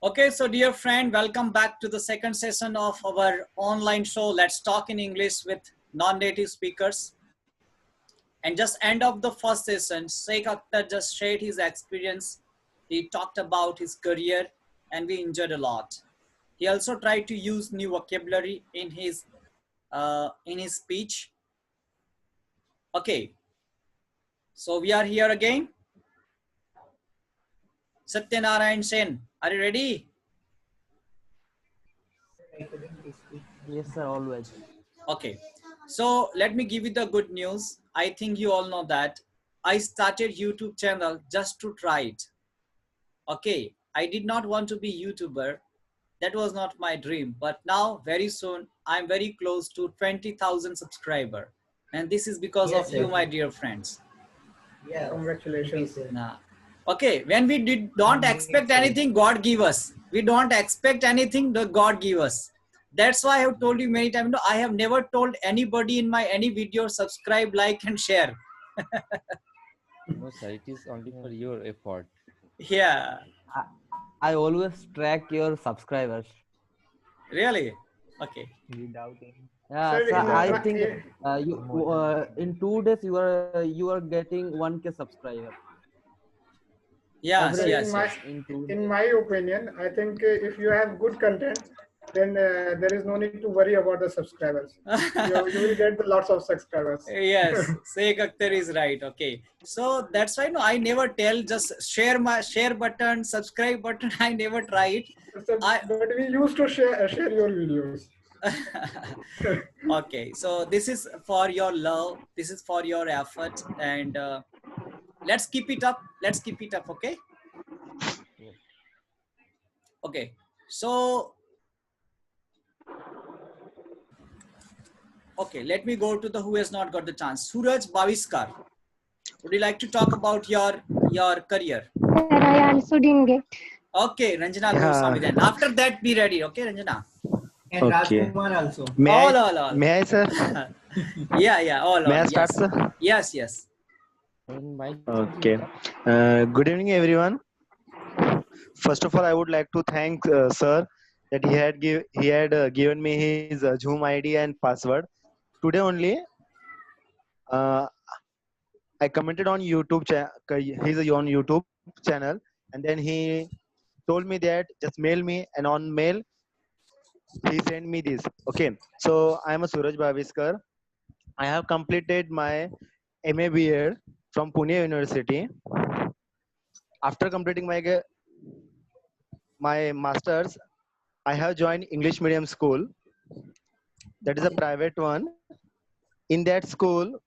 Okay, so dear friend, welcome back to the second session of our online show, Let's Talk in English with non-native speakers. And just end of the first session, Sheikh Akhtar just shared his experience. He talked about his career and we enjoyed a lot. He also tried to use new vocabulary in his speech. Okay, so we are here again. Satyanarayan Sen, are you ready? Yes, sir, always. Okay, so let me give you the good news. I think you all know that I started YouTube channel just to try it. Okay, I did not want to be YouTuber. That was not my dream. But now, very soon, I'm very close to 20,000 subscriber. And this is because of you, my dear friends. Yeah, congratulations. Nah. Okay, when we don't expect anything, God give us. We don't expect anything, the God give us. That's why I have told you many times. No, I have never told anybody in my any video subscribe, like, and share. No, sir, it is only for your effort. Yeah, I always track your subscribers. really. Okay. Yeah, Sir, so in I think you in 2 days you are getting 1K subscriber. Yes, sir, Average yes, yes. in 2 in days. my opinion, I think if you have good content, then there is no need to worry about the subscribers. You will get lots of subscribers. Yes, Sheikh Akhtar is right. Okay, so that's why no, I never tell. Just share my share button, subscribe button. I never try it. So, I but we used to share your videos. okay, so this is for your love. This is for your effort, and let's keep it up. Let's keep it up. Okay. Yes. Okay. So okay, let me go to the who has not got the chance. Suraj Baviskar. Would you like to talk about your career? Sir, I also didn't get. Okay, Ranjana Goswami then. After that, be ready. Okay, Ranjana. And Rajkumar also. All. May I, sir? Yeah, all. May I start, Yes. sir? Yes. And my Okay. Good evening, everyone. First of all, I would like to thank sir that he had given me his Zoom ID and password. Today only, uh, I commented on YouTube. He's on YouTube channel, and then he told me that just mail me, and on mail he sent me this. Okay. So I am a Suraj Baviskar. I have completed my MA B.Ed from Pune University. After completing my masters, I have joined English medium school. That is a private one. In that school,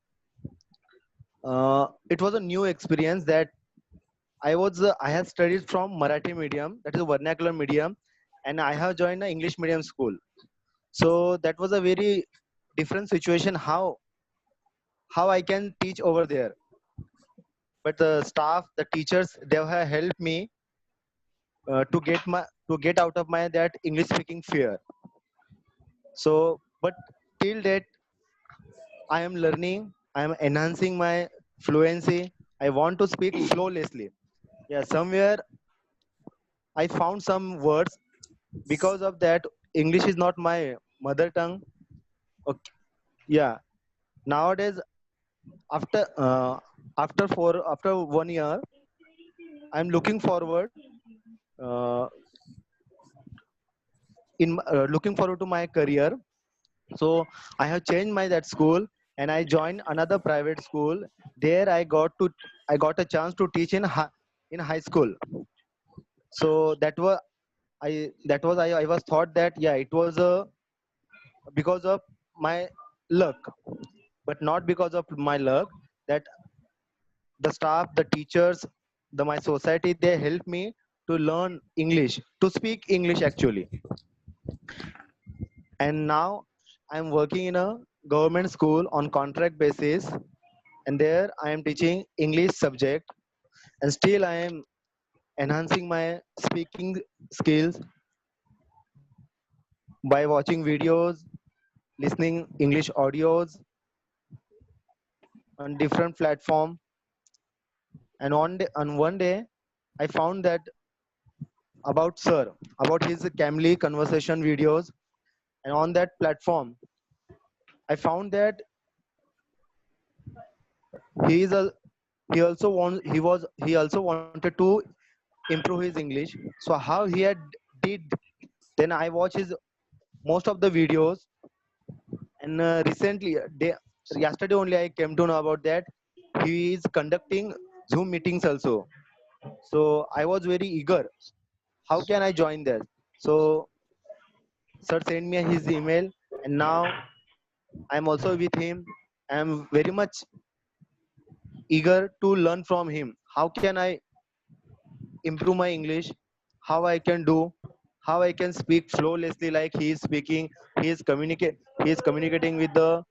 it was a new experience that I had studied from Marathi medium, that is a vernacular medium, and I have joined an English medium school. So that was a very different situation. How I can teach over there, but the staff, the teachers, they have helped me to get out of my that English speaking fear. So, but till that, I am learning. I am enhancing my fluency. I want to speak flawlessly. Yeah, somewhere I found some words because of that. English is not my mother tongue. Okay. Yeah. Nowadays, after after 1 year, I'm looking forward uh, looking forward to my career. So I have changed my that school and I joined another private school. There I got a chance to teach in high school. So I was thought that yeah, it was because of my luck, but not because of my luck. That the staff, the teachers, my society, they helped me to learn English, to speak English actually. And now I'm working in a government school on contract basis, and there I am teaching English subject, and still I am enhancing my speaking skills by watching videos, listening English audios on different platform. And one day I found that about sir, about his Camly conversation videos, and on that platform, I found that he is a he also wanted to improve his English. So how he had did, then I watched his most of the videos, and yesterday only I came to know about that he is conducting Zoom meetings also. So I was very eager. How can I join there? So sir sent me his email, and now I'm also with him. I'm very much eager to learn from him. How can I improve my English? How I can do? How I can speak flawlessly like he is speaking? He is communicating with the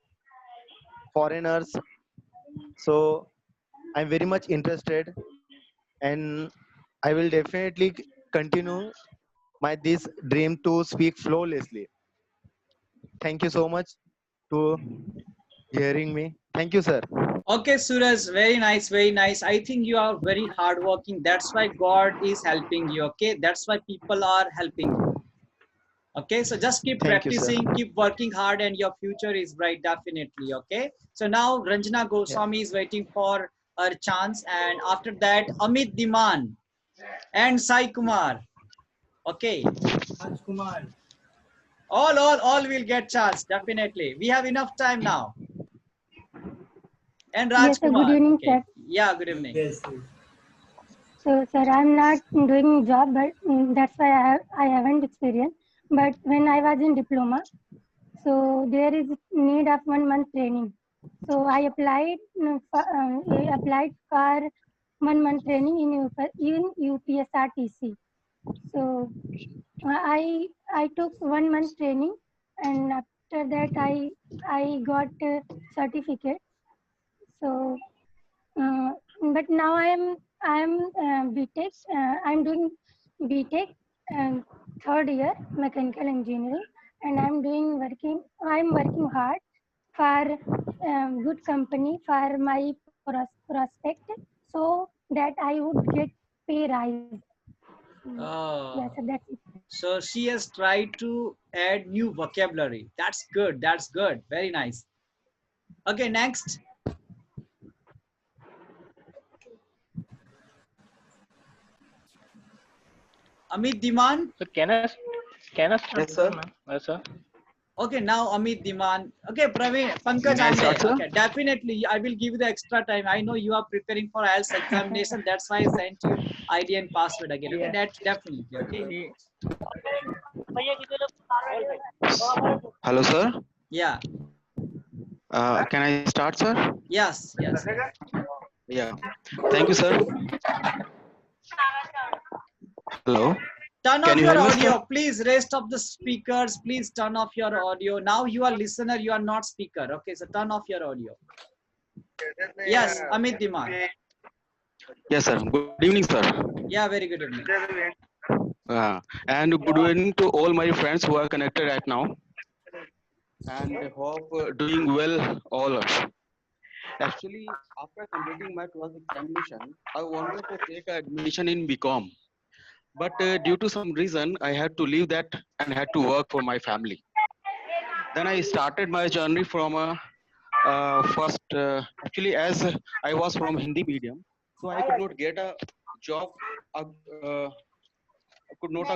foreigners. So I'm very much interested, and I will definitely continue my this dream to speak flawlessly. Thank you so much to hearing me. Thank you, sir. Okay, Suraj, very nice, very nice. I think you are very hardworking. That's why God is helping you. Okay, that's why people are helping you. Okay, so just keep Thank you, sir. practicing, keep working hard, and your future is bright, definitely. Okay, so now Ranjana Goswami is waiting for her chance, and after that, Amit Diman and Sai Kumar. Okay, all will get chance, definitely. We have enough time now. And Yes, sir. Good Rajkumar. evening, Okay, sir. yeah, good evening. So, sir, I'm not doing job, but that's why I haven't experience. But when I was in diploma, so there is need of 1 month training. So I applied for 1 month training in UPSRTC. So I took 1 month training, and after that I got a certificate. So, but now I'm BTech. I'm doing BTech and third year mechanical engineering, and I'm working hard for good company for my prospect, so that I would get pay rise. Yes, Oh, sir, that's it. so she has tried to add new vocabulary. That's good. That's good. Very nice. Okay, next. Amit Diman. So can I start, Yes, sir. ma'am? Yes, sir. Okay, now Amit Diman. Okay, Praveen, Pankaj May I start, Ande. sir? Okay, definitely. I will give you the extra time. I know you are preparing for IELTS examination. That's why I sent you ID and password again. Okay, that's definitely. Okay. Hello, sir. Yeah. Can I start, sir? Yes. Yes. Yeah. Thank you, sir. Hello. Turn Can off you your hear me, sir? audio, please. Rest of the speakers, please turn off your audio. Now you are listener, you are not speaker. Okay, so turn off your audio. Yes, Amit Diman. Yes, sir. Good evening, sir. Yeah, very good evening. And good evening to all my friends who are connected right now. And I hope doing well, all of us. Actually, after completing my 12th examination, I wanted to take admission in BCom. But due to some reason, I had to leave that and had to work for my family. Then I started my journey from actually, as I was from Hindi medium, so I could not get a job. I could not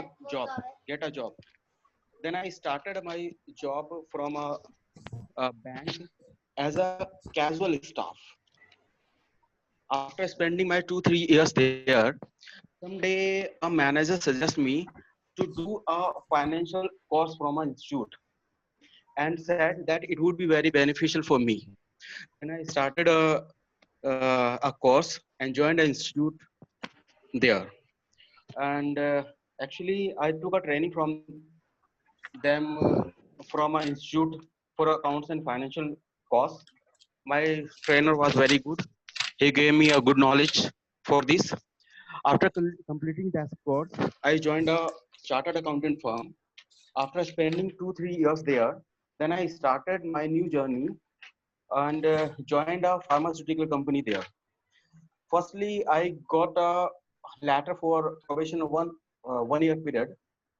get a job. Then I started my job from a bank as a casual staff. After spending my 2-3 years there, someday a manager suggested me to do a financial course from an institute and said that it would be very beneficial for me. And I started a course and joined an institute there. And actually, I took a training from them from an institute for accounts and financial course. My trainer was very good. He gave me a good knowledge for this. After completing that course, I joined a chartered accountant firm. After spending 2-3 years there, then I started my new journey and joined a pharmaceutical company there. Firstly, I got a letter for probation 1 year period,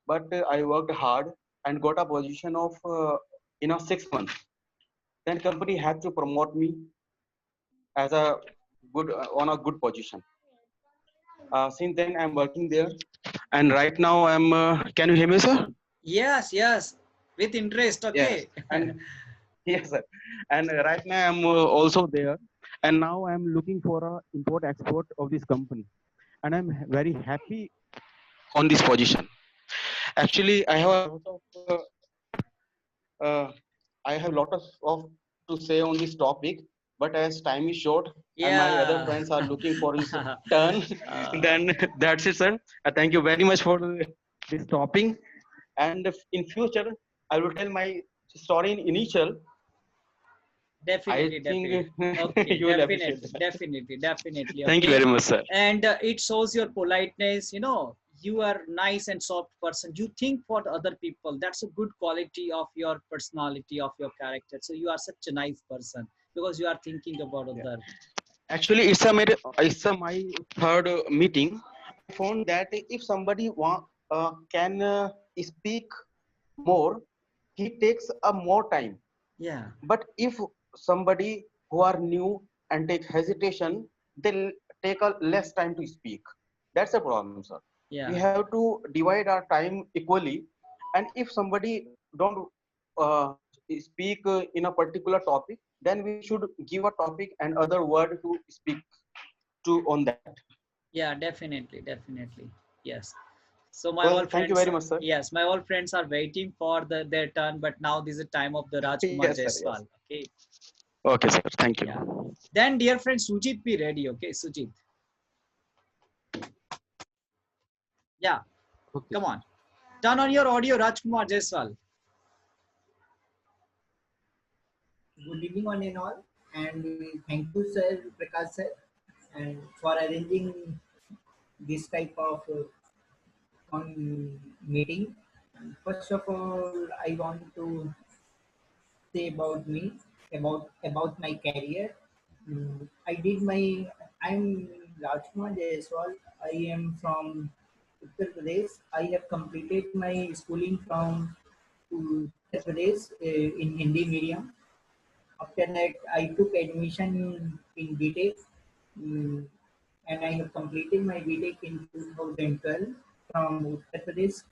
but I worked hard and got a position of in a 6 months. Then company had to promote me as a good on a good position. Since then I'm working there, and right now I'm. Can you hear me, sir? Yes, yes, with interest. Yes, Okay. and yes, sir. And right now I'm also there, and now I'm looking for a import export of this company, and I'm very happy on this position. Actually, I have a lot of uh, I have of to say on this topic, but as time is short and my other Yeah. friends are looking for his turn, Uh, then that's it, sir. Thank you very much for this topic. And in future, I will tell my story in initial. I Definitely, think definitely. Okay, you will appreciate definitely, that. definitely, definitely. Thank you Okay. very much, sir. And it shows your politeness, you know, you are nice and soft person. You think for the other people. That's a good quality of your personality, of your character. So you are such a nice person because you are thinking about Yeah. other. Actually, it's a my third meeting. I found that if somebody can speak more, he takes a more time. Yeah, But if somebody who are new and take hesitation, they'll take a less time to speak. That's a problem, sir. We yeah. have to divide our time equally. And if somebody don't uh, speak in a particular topic, then we should give a topic and other word to speak to on that. Yeah, definitely, definitely. Yes. So my Well, all thank you friends, very much, sir. yes, my all friends are waiting for their turn, but now this is the time of the Rajkumar Yes, sir. Yes. Jaiswal. Okay. Okay, sir. Thank Yeah. you. Then dear friend Sujit, be ready. Okay, Sujit. Yeah, Okay. come on. Turn on your audio, Rajkumar Jaiswal. Good evening, one and all, and thank you, sir, Prakash sir, and for arranging this type of meeting. And first of all, I want to say about me, about my career. I did my. I'm Rajkumar Jaiswal. I am from Uttar Pradesh. I have completed my schooling from Uttar Pradesh in Hindi medium. After that, I took admission in BTech, mm, and I have completed my BTech in 2012 from Uttar Pradesh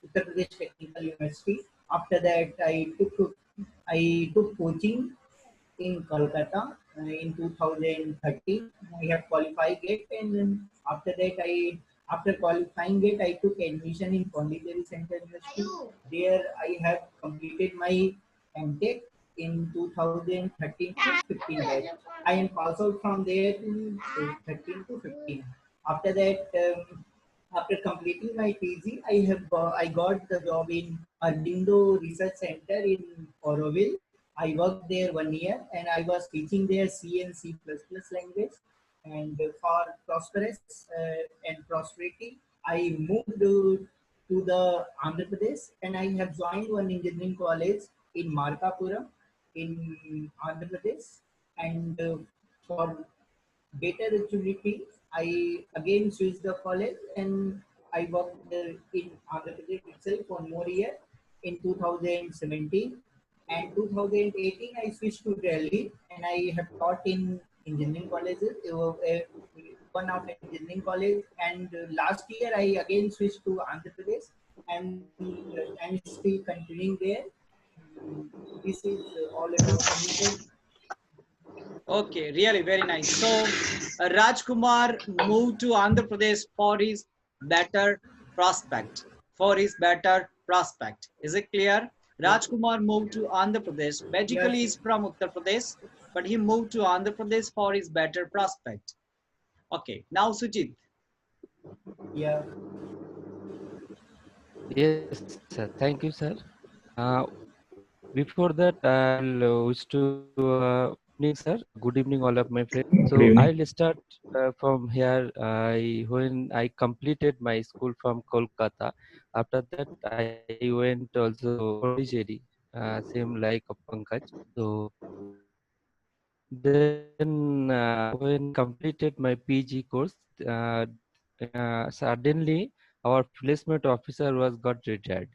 Technical University. After that, I took coaching in Kolkata in 2013. I have qualified it, and then after qualifying it, I took admission in Pondicherry Central University. There, I have completed my MTech in 2013 to 15 batch. I am passed out from there in 13 to 15. After that, after completing my PG, I got the job in Ardindo Research Center in Auroville. I worked there 1 year, and I was teaching there C and C++ language. And for and prosperity, I moved to the Andhra Pradesh, and I have joined one engineering college in Markapuram in Andhra Pradesh. And for better opportunity, I again switched the college, and I worked in Andhra Pradesh itself for more year in 2017. And 2018, I switched to Delhi, and I have taught in engineering colleges, one of engineering college. And last year, I again switched to Andhra Pradesh, and I'm still continuing there. This is all about me, sir. Okay, really very nice. So Rajkumar moved to Andhra Pradesh for his better prospect. For his better prospect. Is it clear? Yes, Rajkumar moved to Andhra Pradesh. Basically, yes, he's from Uttar Pradesh, but he moved to Andhra Pradesh for his better prospect. Okay, now Sujit. yeah. Yes, sir. Thank you, sir. Uh, Before that, I'll wish to evening, sir. Good evening, all of my friends. Good So evening. I'll start from here. When I completed my school from Kolkata, after that I went also Pondicherry, same like Pankaj. So then when completed my PG course, uh, suddenly our placement officer was got retired.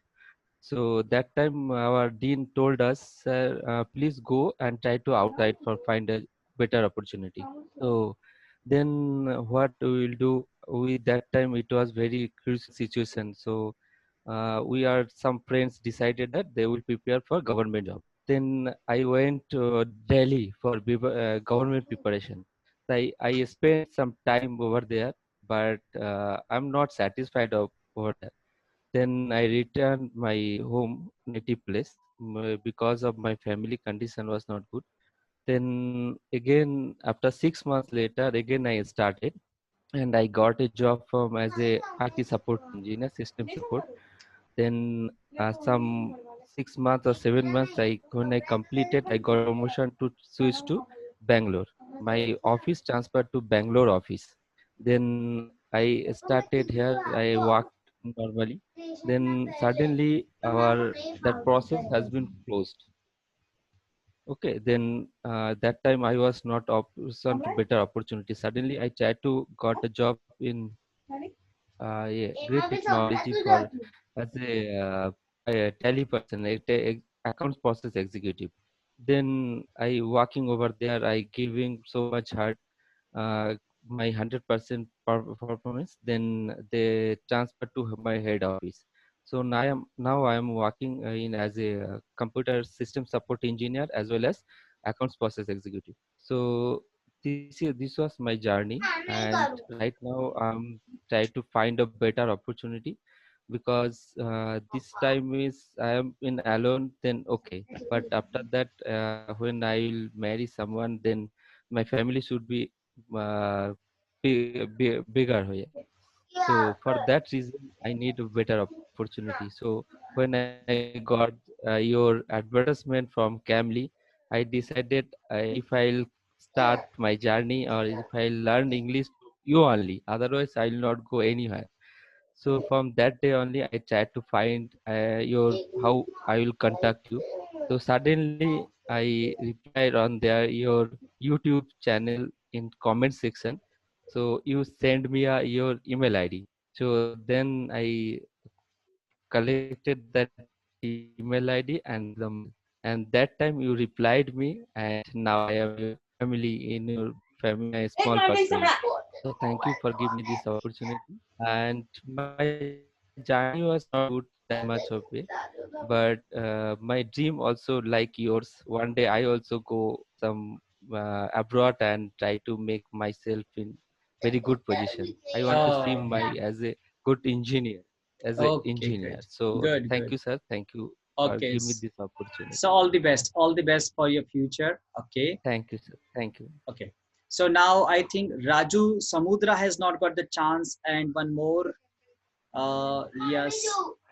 So that time our dean told us, sir, please go and try to outside for find a better opportunity. So then what we will do? We that time it was very crucial situation. So we are some friends decided that they will prepare for government job. Then I went to Delhi for government preparation. I spent some time over there, but I'm not satisfied over there. Then I returned my home native place because of my family condition was not good. Then again after 6 months later, again I started and I got a job from as a IT support engineer, system support. Then some 6 months or 7 months, when I completed, I got promotion to switch to Bangalore. My office transferred to Bangalore office. Then I started here. I worked normally. Then suddenly our that process has been closed. Okay, then that time I was not option to better opportunity. Suddenly I tried to got a job in yeah, great technology for as a tally person, accounts process executive. Then I working over there, I giving so much hard, uh, my 100% performance. Then they transfer to my head office. So now I am working in as a computer system support engineer as well as accounts process executive. So this was my journey, and right now I'm trying to find a better opportunity because this time is I am in alone. Then okay, but after that, when I will marry someone, then my family should be bigger here. So for that reason, I need a better opportunity. So when I got your advertisement from Camly, I decided if I'll start my journey or if I'll learn English, you only. Otherwise, I'll not go anywhere. So from that day only, I tried to find your how I will contact you. So suddenly I replied on there your YouTube channel in comment section. So you send me your email ID. So then I collected that email ID and sent the mail. And that time you replied me, and now I am your family in your big family, a small person. So thank you for giving me this opportunity. And my journey was not good that much of it, but my dream also like yours. One day I also go some abroad and try to make myself in very good position. I want to see Oh, my as a good engineer, as a okay, engineer. good, So good, thank good. you, sir. Thank you for Okay, giving me this opportunity. so all the best, all the best for your future. Okay, Thank you, sir. Thank you. okay. So now I think Raju Samudra has not got the chance, and one more. Yes,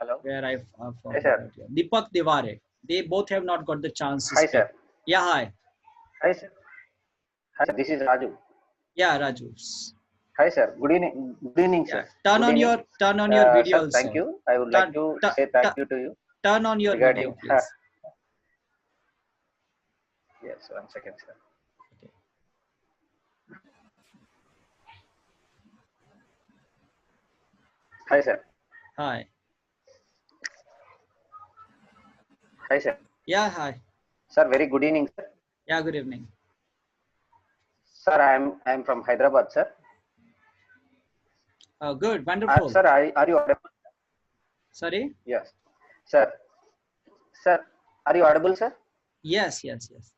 Hello. where I Hi, sir. forgot. Deepak Devare. They both have not got the chance to Hi, speak. sir. Yeah, hi. Hi, sir. Hi, sir. This is Raju. Yeah, Raju. Hi, sir. Good evening. Good evening, Yeah, sir. Good evening. turn on your video Sir, thank also. you. I would like Turn, to turn, say thank you to you turn on your video, regarding. please. Yes, 1 second, sir. Okay. Hi, sir. Hi. Hi, sir. Yeah, hi. Sir, very good evening, sir. Yeah, good evening. Sir, I'm from Hyderabad, sir. Oh, good, wonderful. Sir, are you audible? Sorry? Yes, sir. Sir, are you audible, sir? Yes, yes, yes.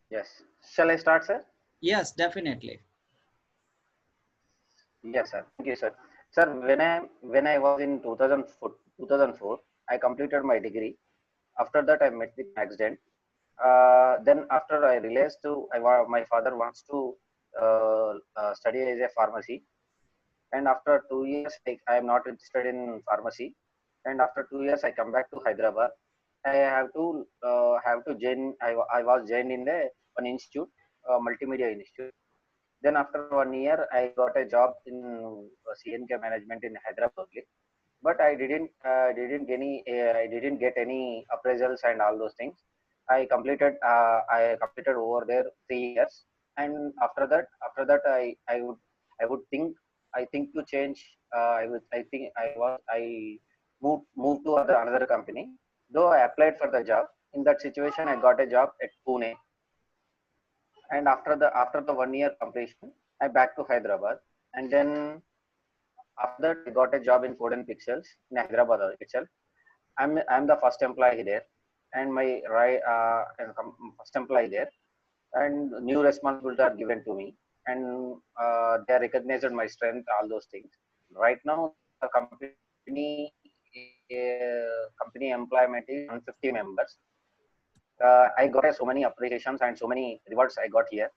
Yes. Shall I start, sir? Yes, definitely. Yes, sir. Thank you, sir. Sir, when I was in 2004, I completed my degree. After that, I met with an accident. Then after I realized my father wants to study as a pharmacy. And after 2 years, I am not interested in pharmacy. And after 2 years, I come back to Hyderabad. I have to join. I was joined in one institute, multimedia institute. Then after 1 year, I got a job in CNK management in Hyderabad only. But I didn't get any appraisals and all those things. I completed over there 3 years, and after that I would think I think to change. I think I moved to another company. Though I applied for the job, in that situation I got a job at Pune, and after the 1 year completion, I back to Hyderabad, and then after that I got a job in Code and Pixels in Hyderabad itself. I'm the first employee there, and my first employee there, and new responsibilities are given to me, and they recognized my strength, all those things. Right now, the company employment is 150 members. I got so many appreciations and so many rewards I got here,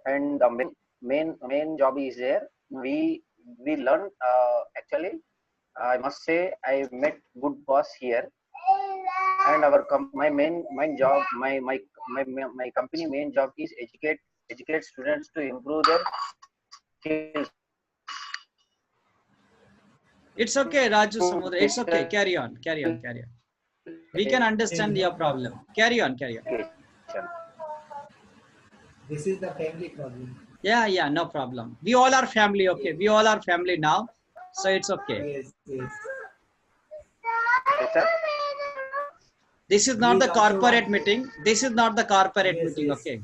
and the main job is there. We learn actually. I must say I met good boss here, and my main job my company main job is educate students to improve their skills. It's okay, Raju Samudra. It's okay. Carry on. Carry on. Carry on. We can understand your problem. Carry on. Carry on. This is the family problem. Yeah, yeah, no problem. We all are family. Okay, we all are family now, so it's okay. Yes, yes. Yes, sir. This is not He the is also corporate want- meeting. This is not the corporate Yes, meeting. yes. Okay.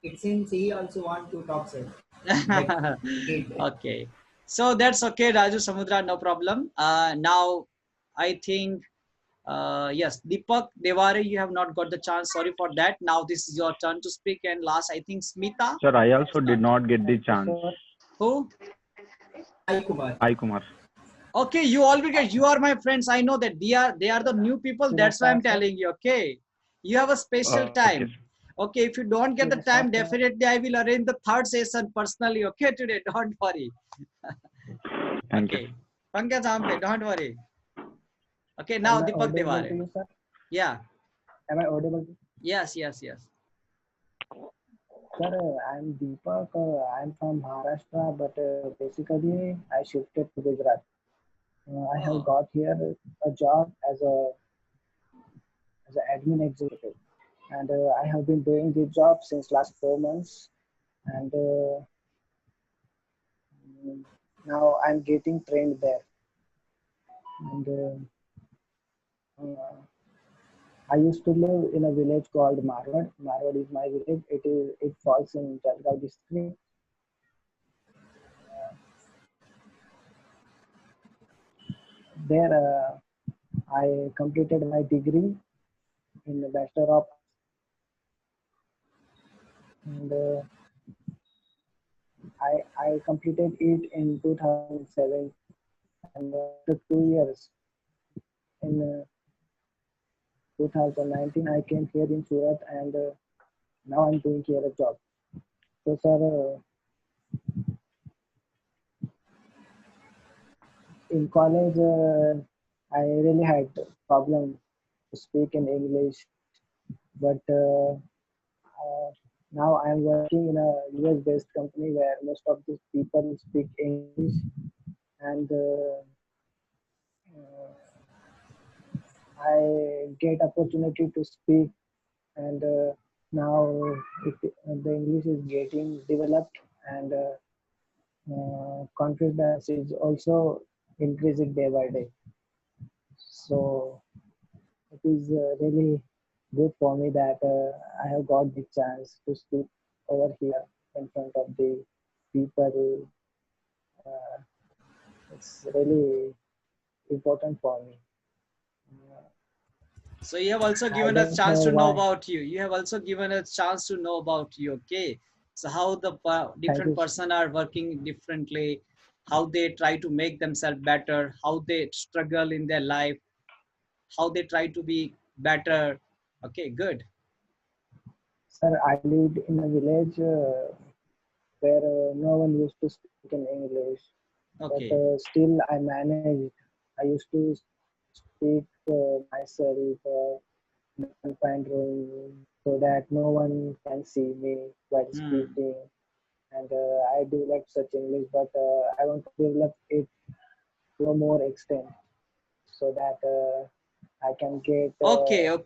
It seems he also want to talk, sir. But he- Okay. So that's okay, Raju Samudra, no problem. Now, I think, yes, Deepak Devare, you have not got the chance. Sorry for that. Now this is your turn to speak. And last, I think, Smita. Sir, I also did not get the chance. Who? Hi, Kumar. Hi, Kumar. Okay, you already get, you are my friends. I know that they are the new people. That's why I'm telling you. Okay. You have a special time. Okay. Okay, if you don't get the time, definitely I will arrange the third session personally. Okay, today, don't worry. Thank Okay, you. Pankaj Ambe, don't worry. Okay, now Am I Deepak audible Devare. to you, sir? Yeah, Am I audible to you? yes, yes, yes. Sir, I'm Deepak. I'm from Maharashtra, but basically I shifted to Gujarat. I have Oh, got here a job as an admin executive, and I have been doing this job since last 4 months, and now I'm getting trained there. And I used to live in a village called Marwad. Marwad is my village. It falls in Jalgaon district. There, I completed my degree in the Bachelor of and I completed it in 2007, and after 2 years in 2019 I came here in Surat, and now I'm doing here a job. So sir, in college I really had problem to speak in English, but now I'm working in a US based company where most of these people speak English, and I get opportunity to speak, and now the English is getting developed, and confidence is also increasing day by day. So it is really good for me that I have got the chance to speak over here in front of the people. Uh, it's really important for me. so you have also I given us don't chance know to know why. about you. You have also given us chance to know about you. Okay, so how the Thank different you. person are working differently, how they try to make themselves better, how they struggle in their life, how they try to be better. Okay, good. Sir, I lived in a village where no one used to speak in English, but Okay. still I managed. I used to speak myself in a confined room so that no one can see me while speaking. And I developed such English, but I want to develop it to a more extent so that I can get Okay, more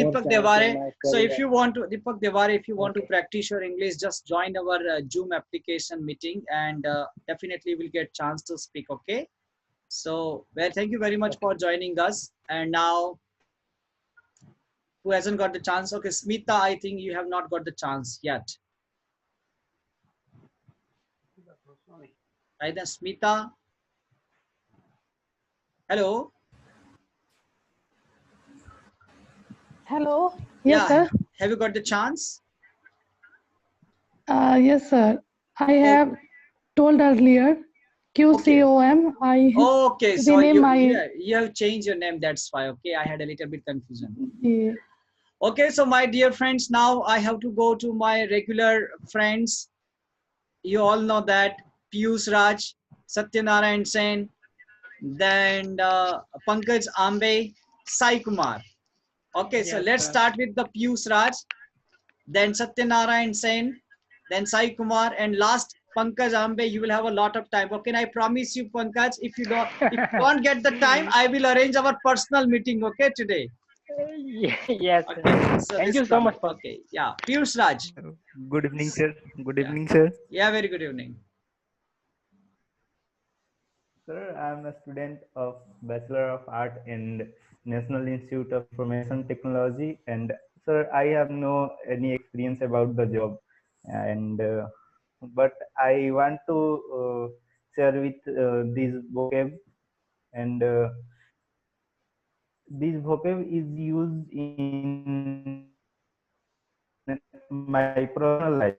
Deepak chance in Devare. my So if career. you want to, Deepak Devare, if you want to Okay. practice your English, just join our Zoom application meeting, and definitely will get chance to speak. Okay. So, well, thank you very much Okay. for joining us. And now, who hasn't got the chance? Okay, Smita, I think you have not got the chance yet. Right then, Smita. Hello. Hello. Yes, Yeah. sir. Have you got the chance? Yes, sir. I Oh, have told earlier okay. QCOM. I Okay. So rename my. you have changed your name. That's why. Okay, I had a little bit confusion. Yeah. Okay, so my dear friends, now I have to go to my regular friends. You all know that Piyush Raj, Satyanarayan Sen, then Pankaj Ambe, Sai Kumar. Okay, so Yes, let's sir. start with the Piyush Raj, then Satyanarayan Sen, then Sai Kumar, and last Pankaj Ambe. You will have a lot of time. Okay, and I promise you, Pankaj, if you don't get the time, I will arrange our personal meeting. Okay, today. Yes, sir. Okay, so Thank this you so problem. much for. Okay, yeah, Piyush Raj. Good evening, sir. Good Yeah, evening, sir. yeah, very good evening. Sir, I am a student of Bachelor of Art in National Institute of Information Technology, and sir, I have no any experience about the job, and but I want to share with this vocab, and this vocab is used in my personal life.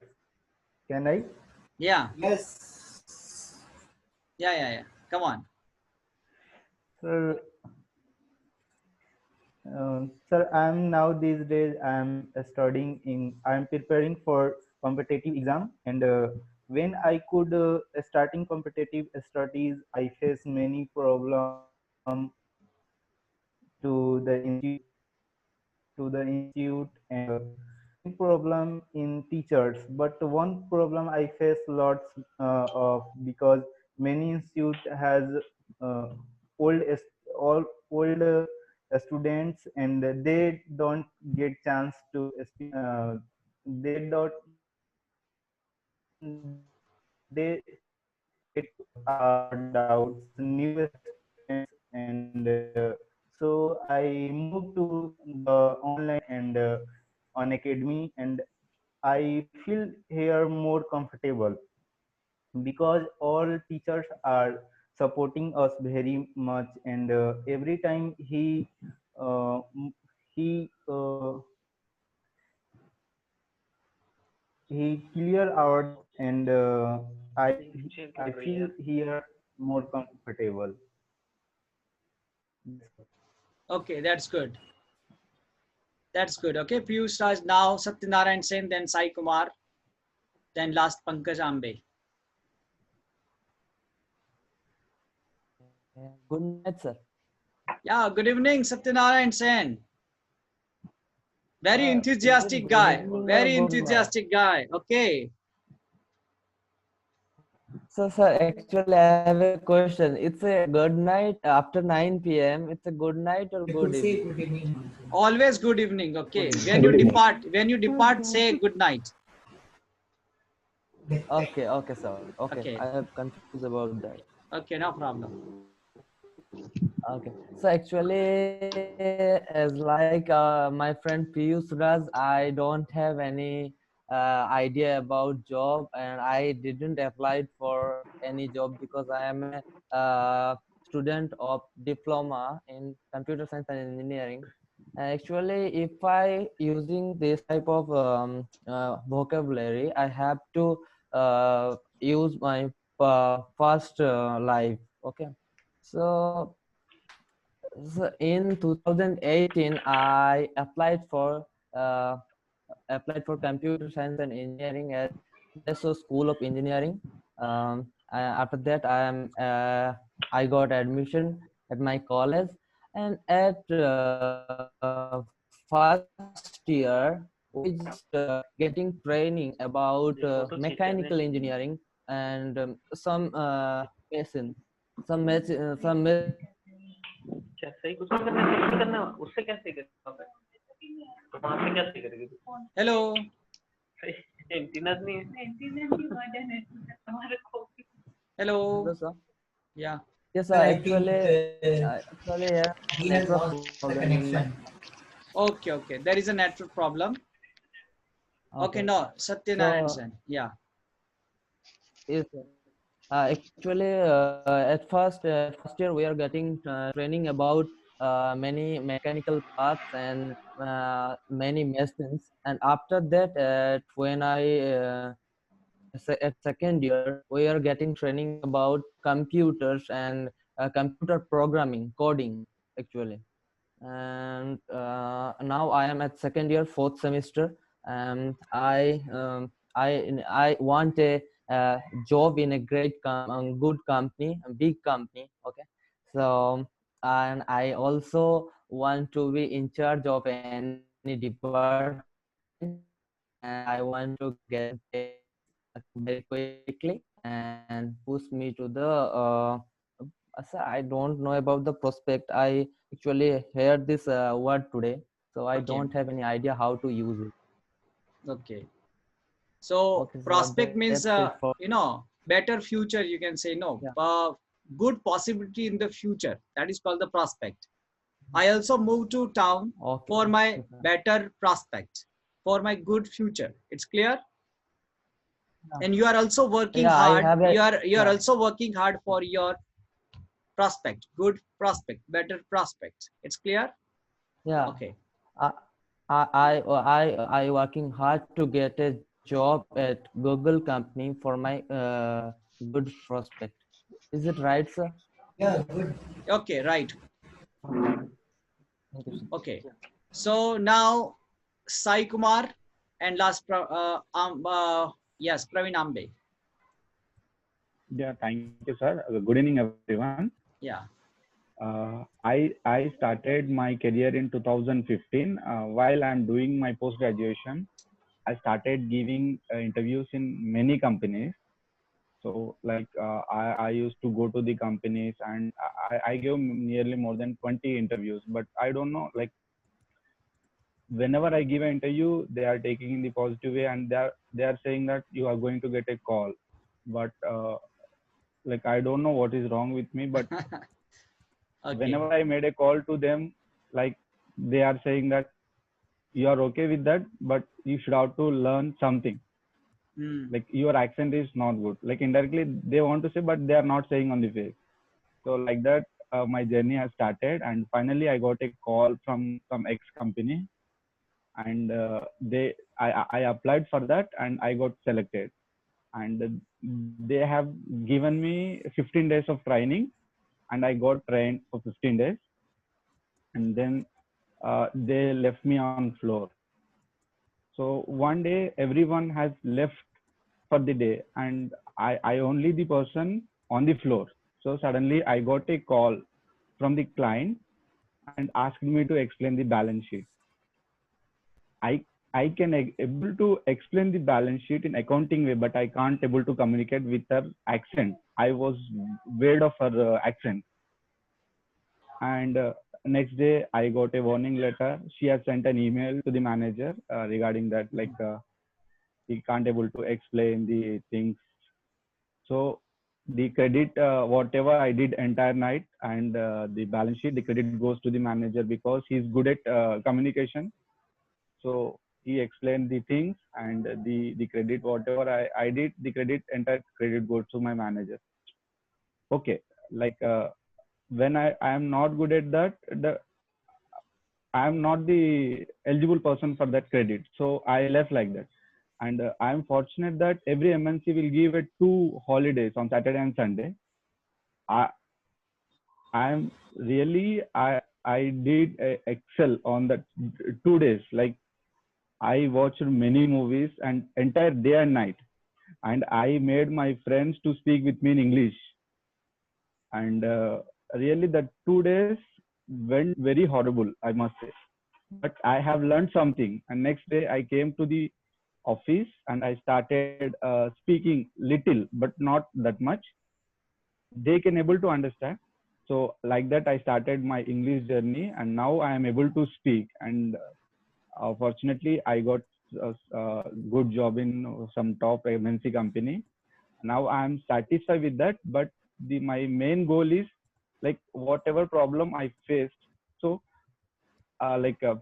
Can I? Yeah, Yes. yeah. Come on. Sir, sir, I'm now these days I'm studying in I'm preparing for competitive exam, and when I could starting competitive studies, I face many problem to the institute, and many problem in teachers. But one problem I face lots of, because many institute has uh, old all old students, and they don't get chance to they don't they get doubts new students, and so I moved to the online and on academy, and I feel here more comfortable because all teachers are supporting us very much, and every time uh, he he clear our doubts, and I feel here more comfortable. Okay, that's good. That's good. Okay, Piyush Raj, now Satyanarayan Sen, then Sai Kumar, then last Pankaj Ambe. Good night, sir. Yeah, good evening, Satyanarayan Sen. Very Is it enthusiastic good guy. evening or Very good night? enthusiastic guy. Okay. So, sir, actually, I have a question. It's a good night after 9 p.m. It's a good night or I good could say evening? good evening. Always good evening. Good Okay. evening. Good evening. When you depart, say good night. Okay, okay, sir. Okay, Okay. I have confused about that. Okay, no problem. Okay, so actually, as like my friend Piyush Raj, I don't have any idea about job, and I didn't apply for any job because I am a student of diploma in computer science and engineering. Actually, if I using this type of vocabulary, I have to use my past life. Okay, so in 2018, I uh, applied for computer science and engineering at DSO School of Engineering. After that, I got admission at my college, and at first year, we just getting training about mechanical engineering and some machine, some अच्छा सही कुछ करना है, सही करना है, उससे क्या सही करेगा वहाँ पे? तो वहाँ पे क्या सही करेगी तू? Hello. एंटीना नहीं है। Hello. Hello, sir. Yeah. Yes, sir. Sir, I think Actually, yeah, he has network lost the problem in my. connection. Okay, okay. There is a network problem. Okay, no, Satyanarayan So, Sen. Yeah. yes, sir. Actually, at first year, we are getting training about many mechanical parts and many machines. And after that, when at second year, we are getting training about computers and computer programming, coding, actually. And now I am at second year, fourth semester, and I want a job in a good company, a big company. Okay, so and I also want to be in charge of any department, and I want to get very quickly and push me to the sir, I don't know about the prospect. I actually heard this word today, so I Okay. don't have any idea how to use it. Okay. So Okay, so prospect means, that's it for better future, you can say, no, good possibility in the future. That is called the prospect. I also moved to town for my better prospect, for my good future. It's clear? And you are also working Yeah, I hard. have a You are also working hard for your prospect, good prospect, better prospect. It's clear? yeah. Okay. I working hard to get a job at Google company for my good prospect. Is it right, sir? Yeah, good. Okay, right. Thank you, sir. Okay. So now Sai Kumar and last, yes, Praveen Ambe. Yeah, thank you, sir. Good evening, everyone. Yeah. I started my career in 2015. While I'm doing my post graduation, I started giving interviews in many companies. So like I used to go to the companies and I gave nearly more than 20 interviews. But I don't know, like whenever I give an interview, they are taking in the positive way and they are saying that you are going to get a call. But like I don't know what is wrong with me, but Okay. whenever I made a call to them, like they are saying that you are okay with that, but you should have to learn something. Like your accent is not good. Like indirectly they want to say, but they are not saying on the face. So like that, my journey has started, and finally I got a call from some ex company, and I applied for that, and I got selected, and they have given me 15 days of training, and I got trained for 15 days, and then they left me on floor. So one day everyone has left for the day, and I only the person on the floor. So suddenly I got a call from the client and asked me to explain the balance sheet. I can able to explain the balance sheet in accounting way, but I can't able to communicate with her accent. I was weird of her accent. And next day I got a warning letter. She has sent an email to the manager regarding that, like he can't able to explain the things. So the credit, whatever I did entire night, and the balance sheet, the credit goes to the manager because he's good at communication. So he explained the things, and the credit, whatever I did, the credit, entire credit goes to my manager. Okay, like when I am not good at that, I am not the eligible person for that credit. So I left like that. And I am fortunate that every MNC will give it 2 holidays on Saturday and Sunday. I am really I did excel on that 2 days. Like I watched many movies and entire day and night, and I made my friends to speak with me in English. And really, that 2 days went very horrible, I must say. But I have learned something. And next day I came to the office and I started speaking little, but not that much. They can able to understand. So like that, I started my English journey, and now I am able to speak. And fortunately, I got a good job in some top MNC company. Now I am satisfied with that, but my main goal is like whatever problem I faced. So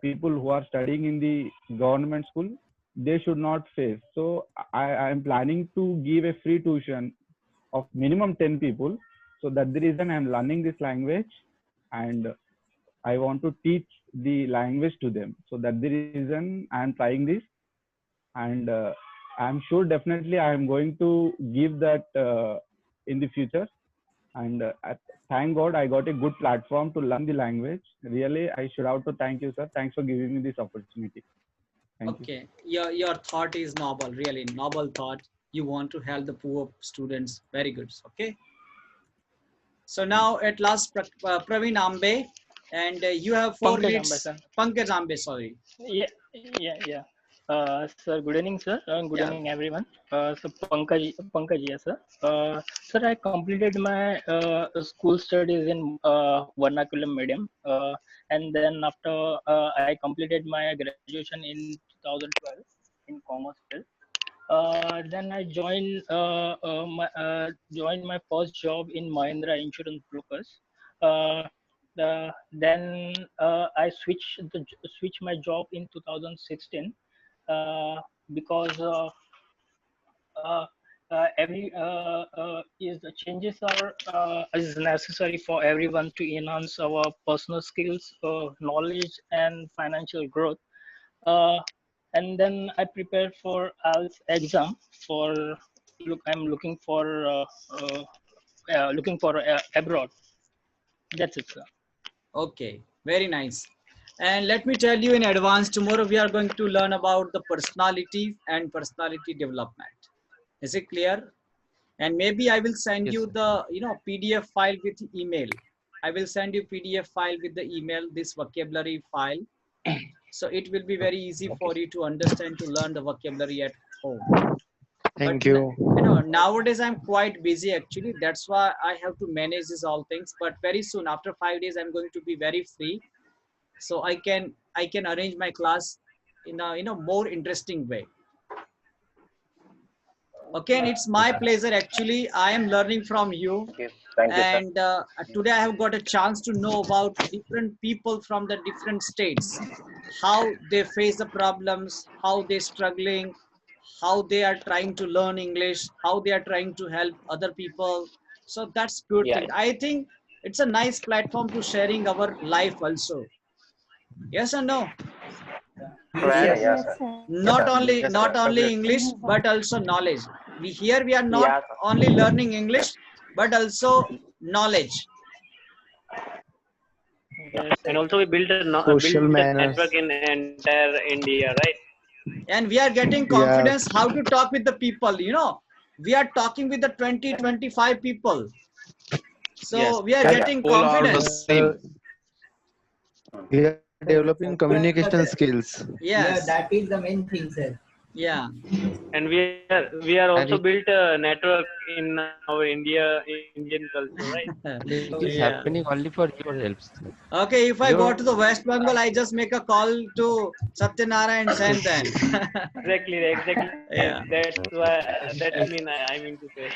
people who are studying in the government school, they should not face. So I am planning to give a free tuition of minimum 10 people. So that's the reason I'm learning this language, and I want to teach the language to them. So that's the reason I'm trying this, and I'm sure definitely I'm going to give that in the future. And thank God I got a good platform to learn the language. Really, I should have to thank you, sir. Thanks for giving me this opportunity. Thank you. Okay, your thought is noble, really noble thought. You want to help the poor students. Very good. Okay. So now at last, Praveen Ambe, and you have 4 Pankaj Ambe, leads. sir. Pankaj Ambe, sorry. Yeah. Sir, good evening, sir. Good Yeah. evening, everyone. So Pankaj, yes, sir. Sir, I completed my school studies in vernacular medium, and then after I completed my graduation in 2012 in commerce field. Then I joined my first job in Mahindra Insurance Brokers. Then I switched my job in 2016 because uh, every is the changes are is necessary for everyone to enhance our personal skills, knowledge, and financial growth. Uh, and then I prepared for IELTS exam. I'm looking for abroad. That's it, sir. Okay, very nice. And let me tell you in advance, tomorrow we are going to learn about the personality and personality development. Is it clear? And maybe I will send Yes, you sir. the PDF file with email. I will send you PDF file with the email, this vocabulary file. So it will be very easy for you to understand, to learn the vocabulary at home. Thank But you. nowadays I'm quite busy actually. That's why I have to manage these all things. But very soon, after 5 days, I'm going to be very free, so I can arrange my class in a more interesting way. Okay, and it's my pleasure actually. I am learning from you. Thank you, sir. And today I have got a chance to know about different people from the different states, how they face the problems, how they're struggling, how they are trying to learn English, how they are trying to help other people. So that's good thing. I think it's a nice platform to sharing our life also. Yes or no? Yes, Yes, sir. sir. Not only English, but also knowledge. We are not only learning English, but also knowledge. Yes, And also we built Social the manners. network in entire India, right? And we are getting Yeah. confidence how to talk with the people. We are talking with the 20-25 people. So Yes, we are and getting all are the confidence. same. We are developing communication skills. Yes. Yeah, that is the main thing, sir. Yeah. And we are And also it, built a network in our Indian culture, right? and it is Yeah. happening only for your helps. Okay, if I go Your to the West Bengal, I just make a call to Satyanara and send them. Exactly. Yeah. That's I mean to say.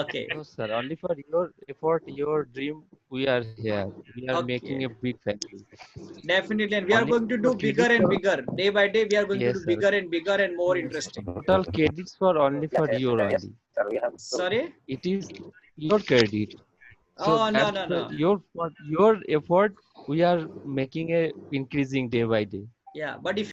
Okay. no, sir. Only for your effort, your dream. We are here. We are making Okay. a big family. Definitely. And we are Only going to for do bigger credits and for bigger. Day by day, we are going to yes, do sir. bigger and bigger and more interesting. Total credits for only for your only. Sorry? It is your credit. So Oh, no, that's no, no. your effort. We are making a increasing day by day. Yeah. But if